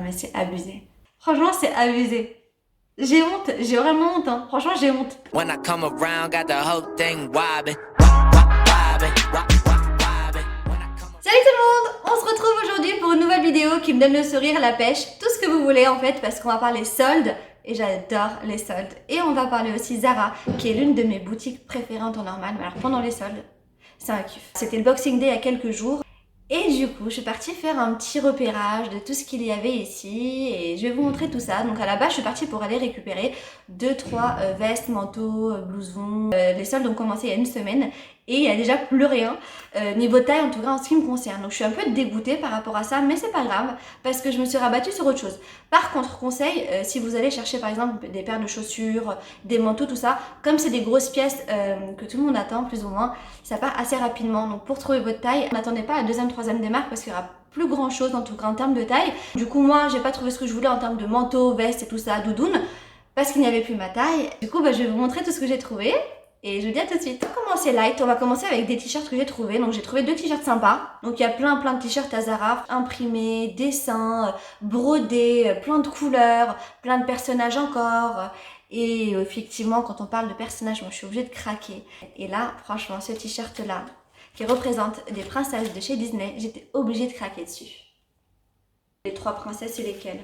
mais c'est abusé. Franchement, c'est abusé. J'ai honte, j'ai vraiment honte, hein. Franchement, j'ai honte. When I come around, got the whole thing wobbin'. Salut tout le monde! On se retrouve aujourd'hui pour une nouvelle vidéo qui me donne le sourire, la pêche, tout ce que vous voulez en fait, parce qu'on va parler soldes, et j'adore les soldes. Et on va parler aussi Zara, qui est l'une de mes boutiques préférées en temps normal, mais alors pendant les soldes, c'est un kiff. C'était le Boxing Day il y a quelques jours, et du coup, je suis partie faire un petit repérage de tout ce qu'il y avait ici et je vais vous montrer tout ça. Donc à la base, je suis partie pour aller récupérer 2-3 vestes, manteaux, blousons. Les soldes ont commencé il y a une semaine et il n'y a déjà plus rien niveau taille, en tout cas en ce qui me concerne. Donc je suis un peu dégoûtée par rapport à ça, mais c'est pas grave parce que je me suis rabattue sur autre chose. Par contre, conseil, si vous allez chercher par exemple des paires de chaussures, des manteaux, tout ça, comme c'est des grosses pièces que tout le monde attend plus ou moins, ça part assez rapidement. Donc pour trouver votre taille, n'attendez pas la deuxième, troisième démarque parce qu'il y aura plus grand chose en tout cas en termes de taille. Du coup moi j'ai pas trouvé ce que je voulais en termes de manteau, veste et tout ça, doudoune, parce qu'il n'y avait plus ma taille. Du coup je vais vous montrer tout ce que j'ai trouvé et je vous dis à tout de suite. On va commencer light, on va commencer avec des t-shirts que j'ai trouvé. Donc j'ai trouvé 2 t-shirts sympas. Donc il y a plein de t-shirts à Zara, imprimés, dessins, brodés, plein de couleurs, plein de personnages encore. Et effectivement quand on parle de personnages, moi je suis obligée de craquer. Et là franchement ce t-shirt là qui représente des princesses de chez Disney, j'étais obligée de craquer dessus. Les 3 princesses, c'est lesquelles?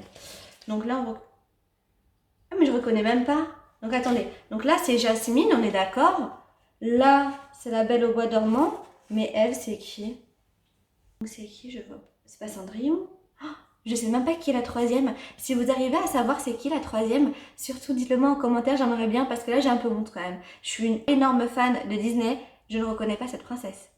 Donc là, on... Ah mais je reconnais même pas. Donc attendez, donc là c'est Jasmine, on est d'accord. Là, c'est la Belle au bois dormant. Mais elle, c'est qui? Donc c'est qui, je vois? C'est pas Cendrillon? Oh, je sais même pas qui est la 3e. Si vous arrivez à savoir c'est qui la 3e, surtout dites-le moi en commentaire, j'aimerais bien parce que là j'ai un peu honte quand même. Je suis une énorme fan de Disney, je ne reconnais pas cette princesse.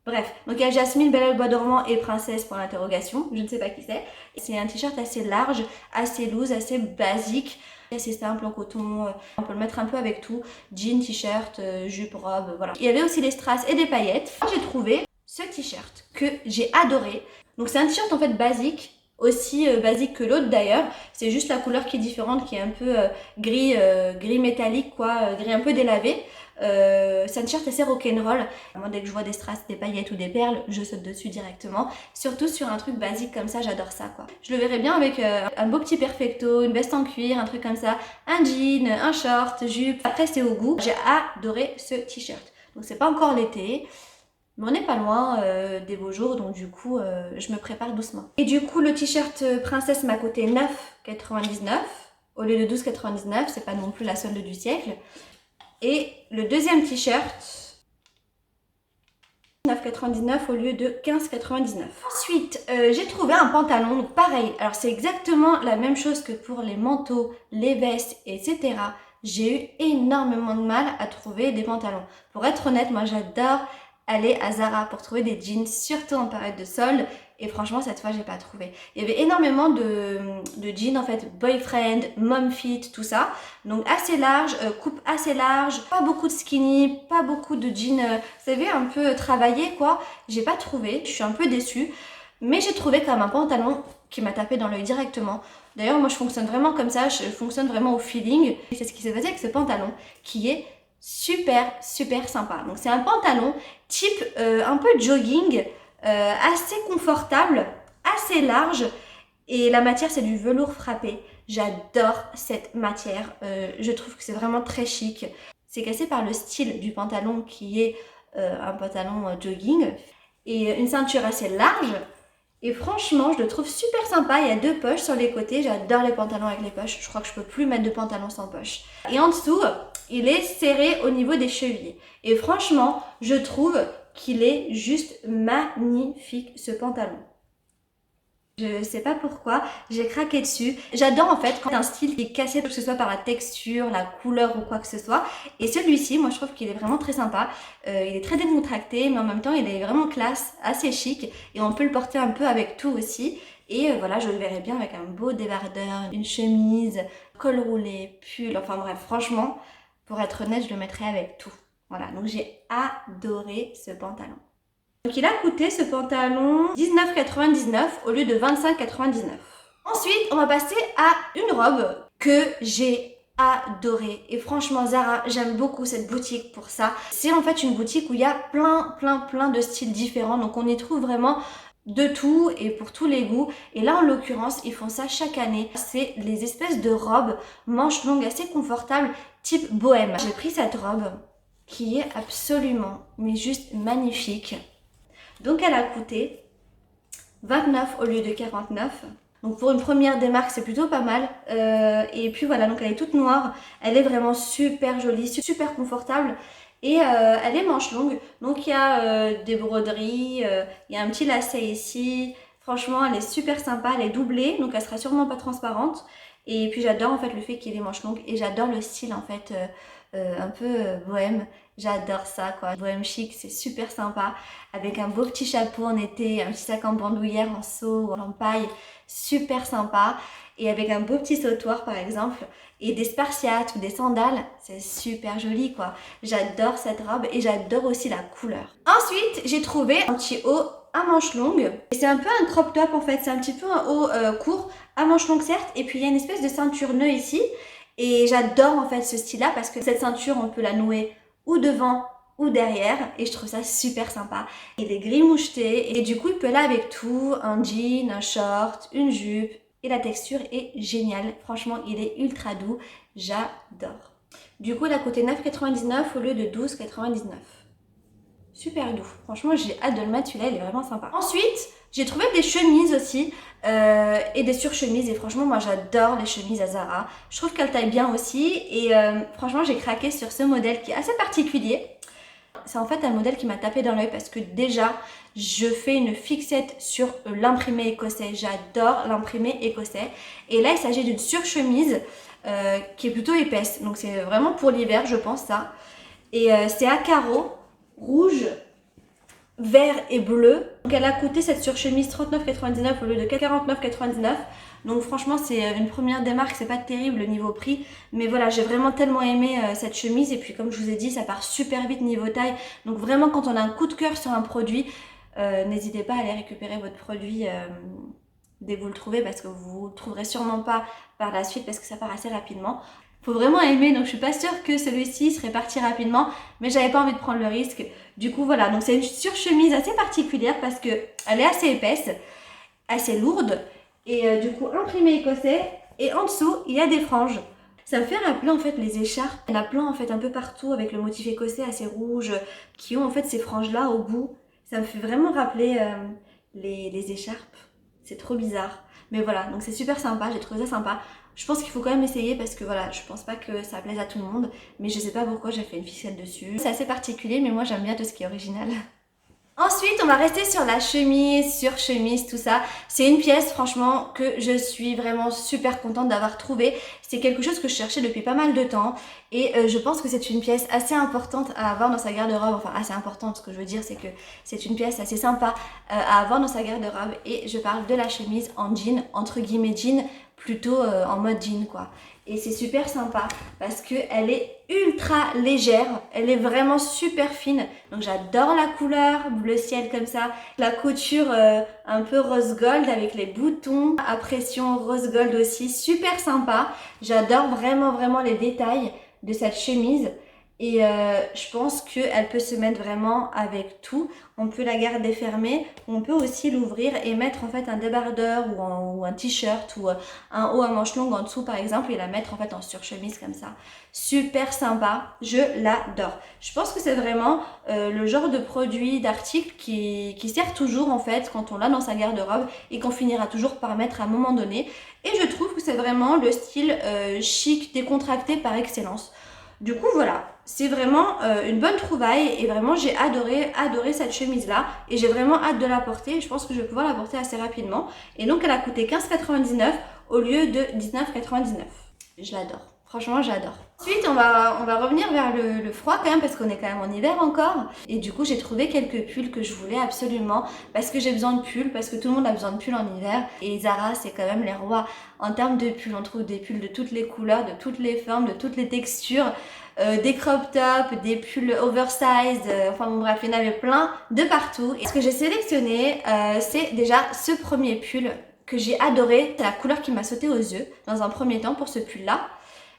Bref, donc il y a Jasmine, Belle au bois dormant et princesse pour l'interrogation, je ne sais pas qui c'est. C'est un t-shirt assez large, assez loose, assez basique, assez simple en coton, on peut le mettre un peu avec tout, jean, t-shirt, jupe, robe, voilà. Il y avait aussi des strass et des paillettes. J'ai trouvé ce t-shirt que j'ai adoré. Donc c'est un t-shirt en fait basique, aussi basique que l'autre d'ailleurs, c'est juste la couleur qui est différente, qui est un peu gris, gris métallique quoi, gris un peu délavé. C'est un t-shirt assez rock'n'roll. Moi dès que je vois des strass, des paillettes ou des perles, je saute dessus directement. Surtout sur un truc basique comme ça, j'adore ça quoi. Je le verrais bien avec un beau petit perfecto, une veste en cuir, un truc comme ça, un jean, un short, jupe. Après c'est au goût. J'ai adoré ce t-shirt. Donc c'est pas encore l'été, mais on n'est pas loin des beaux jours, donc du coup je me prépare doucement. Et du coup le t-shirt princesse m'a coûté 9,99 au lieu de 12,99, c'est pas non plus la solde du siècle. Et le deuxième t-shirt, 9,99 au lieu de 15,99. Ensuite, j'ai trouvé un pantalon, donc pareil. Alors c'est exactement la même chose que pour les manteaux, les vestes, etc. J'ai eu énormément de mal à trouver des pantalons. Pour être honnête, moi j'adore aller à Zara pour trouver des jeans, surtout en période de solde. Et franchement, cette fois, j'ai pas trouvé. Il y avait énormément de jeans, en fait, boyfriend, mom fit, tout ça. Donc, assez large, coupe assez large, pas beaucoup de skinny, pas beaucoup de jeans, vous savez, un peu travaillé, quoi. J'ai pas trouvé, je suis un peu déçue. Mais j'ai trouvé quand même un pantalon qui m'a tapé dans l'œil directement. D'ailleurs, moi, je fonctionne vraiment comme ça, je fonctionne vraiment au feeling. Et c'est ce qui s'est passé avec ce pantalon, qui est super, super sympa. Donc, c'est un pantalon type un peu jogging, assez confortable, assez large et la matière c'est du velours frappé. J'adore cette matière, je trouve que c'est vraiment très chic. C'est cassé par le style du pantalon qui est un pantalon jogging et une ceinture assez large. Et franchement, je le trouve super sympa. Il y a 2 poches sur les côtés. J'adore les pantalons avec les poches. Je crois que je peux plus mettre de pantalon sans poche. Et en dessous, il est serré au niveau des chevilles. Et franchement, je trouve qu'il est juste magnifique ce pantalon. Je sais pas pourquoi, j'ai craqué dessus. J'adore en fait quand un style qui est cassé, que ce soit par la texture, la couleur ou quoi que ce soit. Et celui-ci, moi je trouve qu'il est vraiment très sympa. Il est très décontracté, mais en même temps il est vraiment classe, assez chic. Et on peut le porter un peu avec tout aussi. Et voilà, je le verrais bien avec un beau débardeur, une chemise, col roulé, pull. Enfin bref, franchement, pour être honnête, je le mettrais avec tout. Voilà, donc j'ai adoré ce pantalon. Donc il a coûté ce pantalon 19,99 au lieu de 25,99. Ensuite, on va passer à une robe que j'ai adorée. Et franchement, Zara, j'aime beaucoup cette boutique pour ça. C'est en fait une boutique où il y a plein de styles différents. Donc on y trouve vraiment de tout et pour tous les goûts. Et là en l'occurrence ils font ça chaque année. C'est les espèces de robes manches longues assez confortables type bohème. J'ai pris cette robe qui est absolument mais juste magnifique. Donc elle a coûté 29 au lieu de 49. Donc pour une première démarque c'est plutôt pas mal. Et puis voilà, donc elle est toute noire. Elle est vraiment super jolie, super confortable. Et elle est manche longue, donc il y a des broderies, il y a un petit lacet ici. Franchement elle est super sympa, elle est doublée, donc elle sera sûrement pas transparente. Et puis j'adore en fait le fait qu'il y ait les manches longues et j'adore le style en fait un peu bohème. J'adore ça quoi, bohème chic, c'est super sympa. Avec un beau petit chapeau en été, un petit sac en bandoulière en seau, en paille, super sympa. Et avec un beau petit sautoir par exemple. Et des spartiates ou des sandales, c'est super joli quoi. J'adore cette robe et j'adore aussi la couleur. Ensuite, j'ai trouvé un petit haut à manches longues. C'est un peu un crop top en fait, c'est un petit peu un haut court, à manches longues certes. Et puis il y a une espèce de ceinture nœud ici. Et j'adore en fait ce style là parce que cette ceinture, on peut la nouer ou devant ou derrière. Et je trouve ça super sympa. Il est gris moucheté et du coup il peut aller avec tout, un jean, un short, une jupe. Et la texture est géniale, franchement il est ultra doux, j'adore. Du coup il a coûté 9,99 au lieu de 12,99. Super doux, franchement j'ai hâte de le mettre, celui-là il est vraiment sympa. Ensuite j'ai trouvé des chemises aussi et des surchemises et franchement moi j'adore les chemises à Zara. Je trouve qu'elles taillent bien aussi et franchement j'ai craqué sur ce modèle qui est assez particulier. C'est en fait un modèle qui m'a tapé dans l'œil parce que déjà je fais une fixette sur l'imprimé écossais. J'adore l'imprimé écossais. Et là il s'agit d'une surchemise qui est plutôt épaisse. Donc c'est vraiment pour l'hiver je pense ça. Et c'est à carreaux, rouge, vert et bleu. Donc elle a coûté cette surchemise 39,99 au lieu de 49,99. Donc franchement c'est une première démarque, c'est pas terrible le niveau prix. Mais voilà, j'ai vraiment tellement aimé cette chemise. Et puis comme je vous ai dit, ça part super vite niveau taille. Donc vraiment quand on a un coup de cœur sur un produit, n'hésitez pas à aller récupérer votre produit dès que vous le trouvez. Parce que vous le trouverez sûrement pas par la suite parce que ça part assez rapidement. Faut vraiment aimer, donc je suis pas sûre que celui-ci serait parti rapidement. Mais j'avais pas envie de prendre le risque. Du coup voilà, donc c'est une surchemise assez particulière parce que elle est assez épaisse, assez lourde. Et du coup imprimé écossais et en dessous il y a des franges. Ça me fait rappeler en fait les écharpes. Il y en a plein en fait un peu partout avec le motif écossais assez rouge qui ont en fait ces franges là au bout. Ça me fait vraiment rappeler les écharpes. C'est trop bizarre. Mais voilà, donc c'est super sympa, j'ai trouvé ça sympa. Je pense qu'il faut quand même essayer parce que voilà, je pense pas que ça plaise à tout le monde. Mais je sais pas pourquoi j'ai fait une ficelle dessus. C'est assez particulier mais moi j'aime bien tout ce qui est original. Ensuite, on va rester sur la chemise, surchemise, tout ça. C'est une pièce, franchement, que je suis vraiment super contente d'avoir trouvée. C'est quelque chose que je cherchais depuis pas mal de temps. Et je pense que c'est une pièce assez importante à avoir dans sa garde-robe. Enfin, assez importante, ce que je veux dire, c'est que c'est une pièce assez sympa à avoir dans sa garde-robe. Et je parle de la chemise en jean, entre guillemets jean, plutôt en mode jean, quoi. Et c'est super sympa parce qu'elle est ultra légère, elle est vraiment super fine. Donc j'adore la couleur, bleu ciel comme ça. La couture un peu rose gold avec les boutons à pression rose gold aussi, super sympa. J'adore vraiment les détails de cette chemise. Et je pense qu'elle peut se mettre vraiment avec tout. On peut la garder fermée, on peut aussi l'ouvrir et mettre en fait un débardeur ou un t-shirt ou un haut à manches longues en dessous par exemple et la mettre en fait en surchemise comme ça. Super sympa, je l'adore. Je pense que c'est vraiment le genre de produit, d'article qui sert toujours en fait quand on l'a dans sa garde-robe et qu'on finira toujours par mettre à un moment donné. Et je trouve que c'est vraiment le style chic, décontracté par excellence. Du coup voilà, c'est vraiment une bonne trouvaille et vraiment j'ai adoré cette chemise là et j'ai vraiment hâte de la porter. Je pense que je vais pouvoir la porter assez rapidement et donc elle a coûté 15,99 au lieu de 19,99. Je l'adore, franchement j'adore. Ensuite on va revenir vers le froid quand même parce qu'on est quand même en hiver encore et du coup j'ai trouvé quelques pulls que je voulais absolument parce que j'ai besoin de pulls, parce que tout le monde a besoin de pulls en hiver et Zara c'est quand même les rois en termes de pulls. On trouve des pulls de toutes les couleurs, de toutes les formes, de toutes les textures, des crop tops, des pulls oversize, enfin bon bref il y en avait plein de partout. Et ce que j'ai sélectionné c'est déjà ce premier pull que j'ai adoré, c'est la couleur qui m'a sauté aux yeux dans un premier temps pour ce pull là.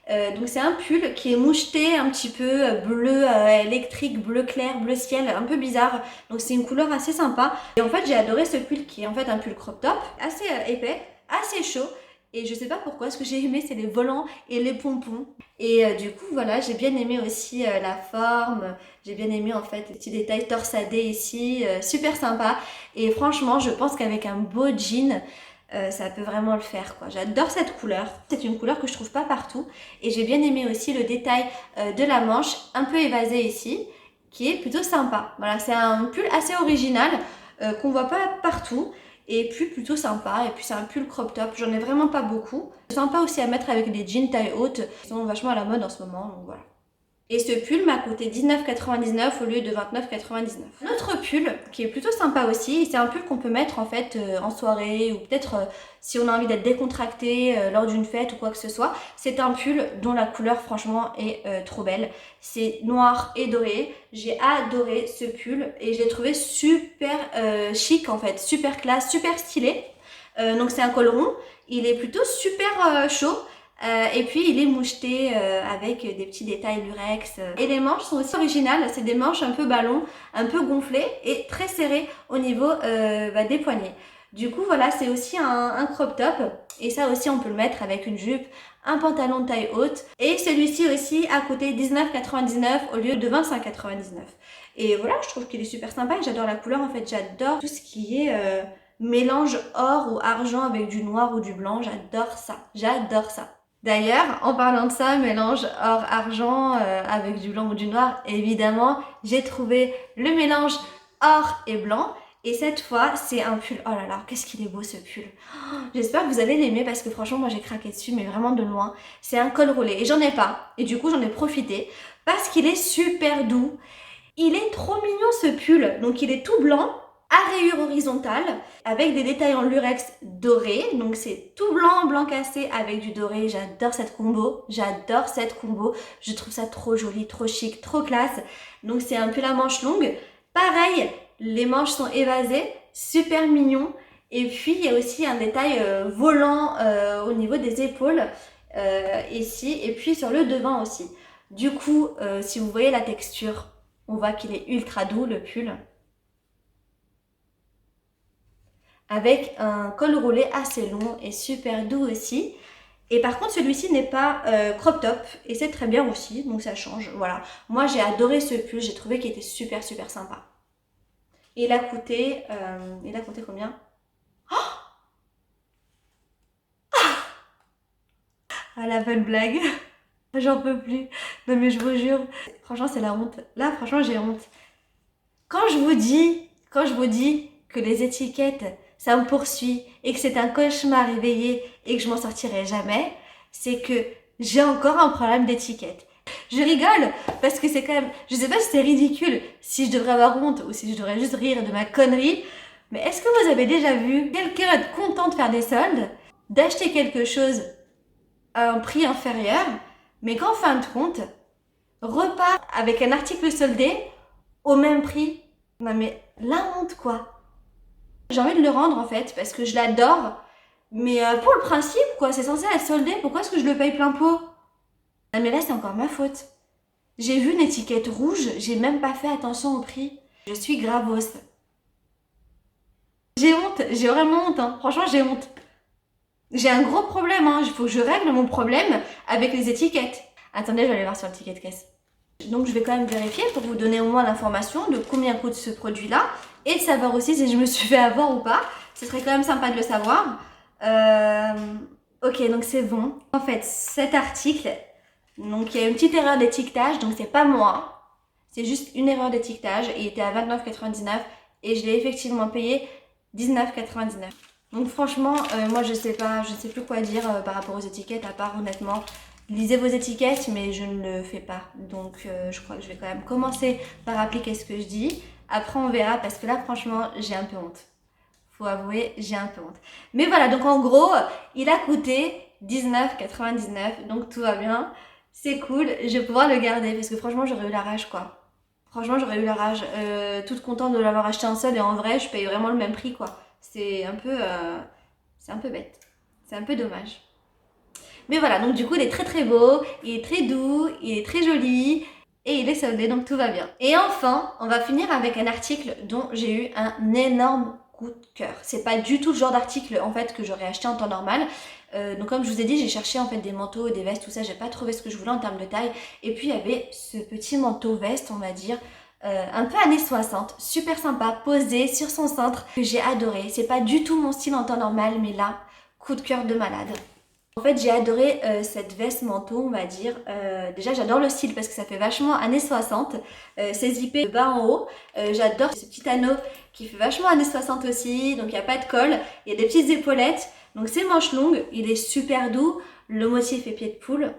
Donc c'est un pull qui est moucheté un petit peu bleu électrique, bleu clair, bleu ciel, un peu bizarre. Donc c'est une couleur assez sympa. Et en fait j'ai adoré ce pull qui est en fait un pull crop top, assez épais, assez chaud. Et je sais pas pourquoi, ce que j'ai aimé c'est les volants et les pompons. Et du coup voilà, j'ai bien aimé aussi la forme, j'ai bien aimé en fait les petits détails torsadés ici, super sympa. Et franchement je pense qu'avec un beau jean, ça peut vraiment le faire quoi. J'adore cette couleur, c'est une couleur que je trouve pas partout. Et j'ai bien aimé aussi le détail de la manche, un peu évasé ici, qui est plutôt sympa. Voilà, c'est un pull assez original qu'on voit pas partout. Et puis plutôt sympa, et puis c'est un pull crop top, j'en ai vraiment pas beaucoup. Sympa aussi à mettre avec des jeans taille haute, qui sont vachement à la mode en ce moment, donc voilà. Et ce pull m'a coûté 19,99 au lieu de 29,99. Un autre pull qui est plutôt sympa aussi, c'est un pull qu'on peut mettre en fait en soirée ou peut-être si on a envie d'être décontracté lors d'une fête ou quoi que ce soit. C'est un pull dont la couleur franchement est trop belle. C'est noir et doré. J'ai adoré ce pull et je l'ai trouvé super chic en fait, super classe, super stylé. Donc c'est un col rond, il est plutôt super chaud. Et puis il est moucheté avec des petits détails lurex. Et les manches sont aussi originales, c'est des manches un peu ballon, un peu gonflées et très serrées au niveau des poignets. Du coup voilà, c'est aussi un crop top et ça aussi on peut le mettre avec une jupe, un pantalon de taille haute. Et celui-ci aussi a coûté 19,99 au lieu de 25,99. Et voilà, je trouve qu'il est super sympa et j'adore la couleur en fait, j'adore tout ce qui est mélange or ou argent avec du noir ou du blanc, j'adore ça, j'adore ça. D'ailleurs, en parlant de ça, mélange or-argent avec du blanc ou du noir, évidemment, j'ai trouvé le mélange or et blanc. Et cette fois, c'est un pull. Oh là là, qu'est-ce qu'il est beau ce pull. Oh, j'espère que vous allez l'aimer parce que franchement, moi j'ai craqué dessus, mais vraiment de loin. C'est un col roulé et j'en ai pas. Et du coup, j'en ai profité parce qu'il est super doux. Il est trop mignon ce pull. Donc il est tout blanc, à rayures horizontales, avec des détails en lurex doré. Donc c'est tout blanc, blanc cassé avec du doré. J'adore cette combo, j'adore cette combo. Je trouve ça trop joli, trop chic, trop classe. Donc c'est un pull à manches longues. Pareil, les manches sont évasées, super mignon. Et puis il y a aussi un détail volant au niveau des épaules ici, et puis sur le devant aussi. Du coup, si vous voyez la texture, on voit qu'il est ultra doux le pull. Avec un col roulé assez long et super doux aussi. Et par contre celui-ci n'est pas crop top et c'est très bien aussi, donc ça change, voilà. Moi j'ai adoré ce pull, j'ai trouvé qu'il était super super sympa. Et il a coûté combien? Ah la bonne blague. J'en peux plus. Non mais je vous jure, franchement c'est la honte. Là franchement j'ai honte. Quand je vous dis que les étiquettes ça me poursuit et que c'est un cauchemar éveillé et que je m'en sortirai jamais, c'est que j'ai encore un problème d'étiquette. Je rigole parce que c'est quand même, je sais pas si c'est ridicule, si je devrais avoir honte ou si je devrais juste rire de ma connerie, mais est-ce que vous avez déjà vu quelqu'un être content de faire des soldes, d'acheter quelque chose à un prix inférieur, mais qu'en fin de compte, repart avec un article soldé au même prix? Non mais la honte quoi. J'ai envie de le rendre en fait parce que je l'adore, mais pour le principe quoi, c'est censé être soldé, pourquoi est-ce que je le paye plein pot? Non mais là c'est encore ma faute. J'ai vu une étiquette rouge, j'ai même pas fait attention au prix. Je suis gravos. J'ai honte, j'ai vraiment honte, hein. Franchement j'ai honte. J'ai un gros problème, hein. Il faut que je règle mon problème avec les étiquettes. Attendez, je vais aller voir sur le ticket de caisse. Donc je vais quand même vérifier pour vous donner au moins l'information de combien coûte ce produit-là et de savoir aussi si je me suis fait avoir ou pas. Ce serait quand même sympa de le savoir. Ok, donc c'est bon. En fait, cet article, donc il y a une petite erreur d'étiquetage, donc c'est pas moi. C'est juste une erreur d'étiquetage et il était à 29,99 et je l'ai effectivement payé 19,99. Donc franchement, moi je sais plus quoi dire par rapport aux étiquettes à part honnêtement. Lisez vos étiquettes, mais je ne le fais pas. Donc je crois que je vais quand même commencer par appliquer ce que je dis. Après on verra parce que là franchement j'ai un peu honte. Faut avouer, j'ai un peu honte. Mais voilà, donc en gros, il a coûté 19,99. Donc tout va bien. C'est cool, je vais pouvoir le garder parce que franchement j'aurais eu la rage quoi. Franchement j'aurais eu la rage. Toute contente de l'avoir acheté un seul et en vrai je paye vraiment le même prix quoi. C'est un peu bête. C'est un peu dommage. Mais voilà, donc du coup il est très beau, il est très doux, il est très joli et il est soldé, donc tout va bien. Et enfin, on va finir avec un article dont j'ai eu un énorme coup de cœur. C'est pas du tout le genre d'article en fait que j'aurais acheté en temps normal. Donc comme je vous ai dit, j'ai cherché en fait des manteaux, des vestes, tout ça, j'ai pas trouvé ce que je voulais en termes de taille. Et puis il y avait ce petit manteau veste, on va dire, un peu années 60, super sympa, posé sur son cintre, que j'ai adoré. C'est pas du tout mon style en temps normal, mais là, coup de cœur de malade. En fait, j'ai adoré cette veste manteau, on va dire. Déjà, j'adore le style parce que ça fait vachement années 60. C'est zippé de bas en haut. J'adore ce petit anneau qui fait vachement années 60 aussi. Donc, il n'y a pas de col. Il y a des petites épaulettes. Donc, c'est manches longues. Il est super doux. Le motif est pied de poule,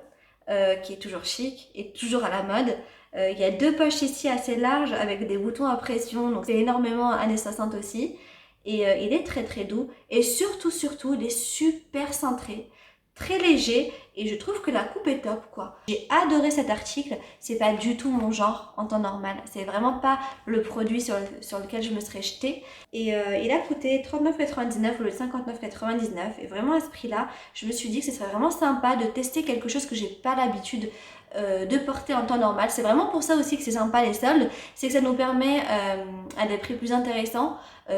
qui est toujours chic et toujours à la mode. Il y a 2 poches ici assez larges avec des boutons à pression. Donc, c'est énormément années 60 aussi. Et il est très doux. Et surtout, il est super cintré. Très léger et je trouve que la coupe est top quoi. J'ai adoré cet article, c'est pas du tout mon genre en temps normal, c'est vraiment pas le produit sur lequel je me serais jetée et il a coûté 39,99 au lieu de 59,99 et vraiment à ce prix là, je me suis dit que ce serait vraiment sympa de tester quelque chose que j'ai pas l'habitude de porter en temps normal. C'est vraiment pour ça aussi que c'est sympa les soldes, c'est que ça nous permet à des prix plus intéressants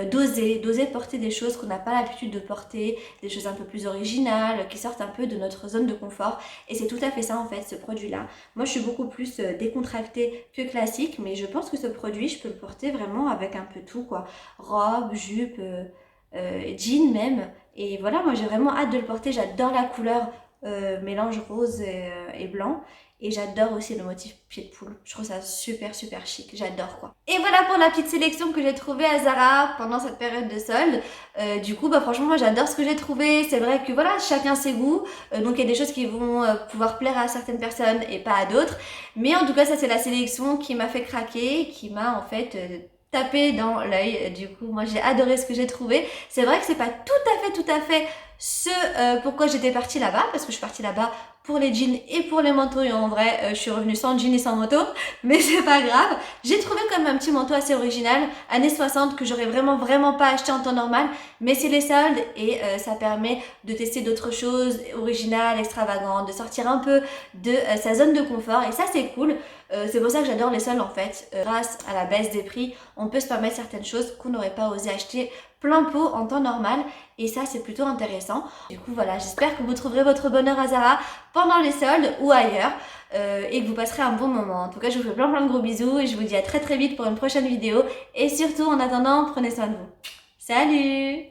d'oser porter des choses qu'on n'a pas l'habitude de porter, des choses un peu plus originales, qui sortent un peu de notre zone de confort. Et c'est tout à fait ça en fait, ce produit-là. Moi je suis beaucoup plus décontractée que classique, mais je pense que ce produit, je peux le porter vraiment avec un peu tout quoi. Robe, jupe, jean même. Et voilà, moi j'ai vraiment hâte de le porter, j'adore la couleur mélange rose et blanc. Et j'adore aussi le motif pied de poule. Je trouve ça super chic. J'adore quoi. Et voilà pour la petite sélection que j'ai trouvée à Zara pendant cette période de solde. Du coup, bah franchement, moi j'adore ce que j'ai trouvé. C'est vrai que voilà, chacun ses goûts. Donc il y a des choses qui vont pouvoir plaire à certaines personnes et pas à d'autres. Mais en tout cas, ça c'est la sélection qui m'a fait craquer, qui m'a en fait tapé dans l'œil. Du coup, moi j'ai adoré ce que j'ai trouvé. C'est vrai que c'est pas tout à fait ce pourquoi j'étais partie là-bas, parce que je suis partie là-bas pour les jeans et pour les manteaux et en vrai je suis revenue sans jeans et sans manteau, mais c'est pas grave. J'ai trouvé comme un petit manteau assez original, années 60, que j'aurais vraiment pas acheté en temps normal, mais c'est les soldes et ça permet de tester d'autres choses originales, extravagantes, de sortir un peu de sa zone de confort et ça c'est cool. C'est pour ça que j'adore les soldes en fait. Grâce à la baisse des prix, on peut se permettre certaines choses qu'on n'aurait pas osé acheter plein pot en temps normal et ça c'est plutôt intéressant. Du coup voilà, j'espère que vous trouverez votre bonheur à Zara pendant les soldes ou ailleurs et que vous passerez un bon moment. En tout cas, je vous fais plein de gros bisous et je vous dis à très vite pour une prochaine vidéo et surtout en attendant, prenez soin de vous. Salut!